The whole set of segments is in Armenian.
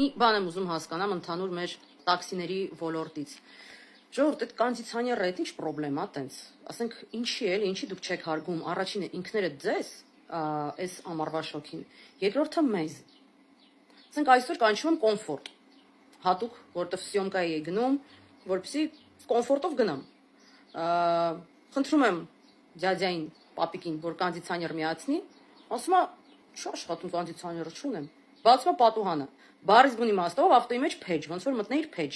Մի բան եմ ուզում հասկանամ ընդհանուր մեր տաքսիների ոլորտից։ Ժողովուրդ, այդ կոնդիցիոները այդ ինչ պրոբլեմ է տենց։ Ասենք ինչի էլ, ինչի դուք չեք հարգում առաջինը ինքներդ ձեզ, այս ամառվա շոքին, երկրորդը մեզ։ Ասենք այսօր կանչում եմ կոմֆորտ։ Հատուկ, որտեվ սյոմկայի է գնում, որպեսզի կոմֆորտով գնամ։ Խնդրում եմ դյադյային, պապիկին, որ կոնդիցիոներ միացնի, ասում է, չի աշխատում կոնդիցիոները չունեմ։ Բացում է պատուհանը։ Բարից բուն իմաստով ավտոյի մեջ փեջ, ոնց որ մտնեիր փեջ։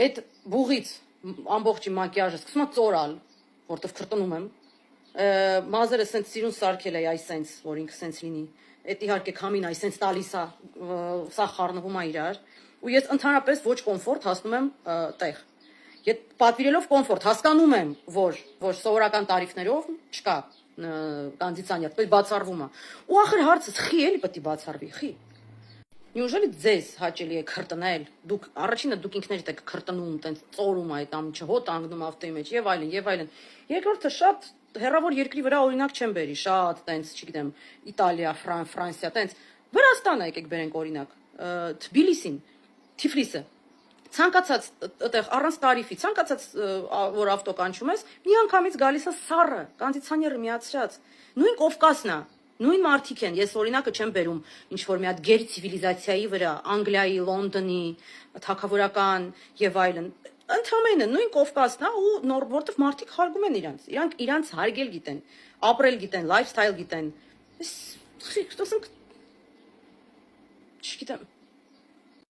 Այդ բուղից ամբողջ մակիաժը սկսում է ծորալ, որտեվ քրտնում եմ։ Մազերը սենց սիրուն սարքել է այ սենց, որ ինքը սենց լինի։ Այդ իհարկե քամին այ սենց տալիս է, սա խառնվում է իրար։ Ու ես ընդհանրապես ոչ կոմֆորտ հասնում եմ տեղ։ Ետ պատվիրելով կոմֆորտ հասկանում եմ, որ սովորական տարիֆներով չկա կոնդիցիոներ, պետք բացառվում է։ Ու ախր հարցս խի էլի պետք է բացառվի, խի։ Неужели ձեզ հաճելի է քրտնել։ Դուք առաջինը դուք ինքներդ եք քրտնում, տենց ծորում այդ ամիջը, հոտ անգնում ավտոյի մեջ եւ այլն, եւ այլն։ Երկրորդը շատ հեռավոր երկրի վրա օրինակ չեմ բերի, շատ տենց, չգիտեմ, Իտալիա, Ֆրանսիա, տենց։ Վրաստանը եկեք բերենք օրինակ, Թբիլիսին, Թիֆլիսը։ Ցանկացած այդտեղ առանց տարիֆի, ցանկացած որ ավտո կանչում ես, միանգամից գալիս է սառը, կոնդիցիոները միացրած։ Նույն Կովկասն է, նույն մարդիկ են, ես օրինակը չեմ բերում ինչ որ մի հատ գեր ցիվիլիզացիայի վրա, Անգլիայի, Լոնդոնի, թագավորական եւ այլն։ Ընդհանրապես նույն Կովկասն է ու նոր որտեվ մարդիկ հարգում են իրանց։ Իրանց հարգել գիտեն, ապրել գիտեն, լայֆսթայլ գիտեն։ Ես ասենք չգիտեմ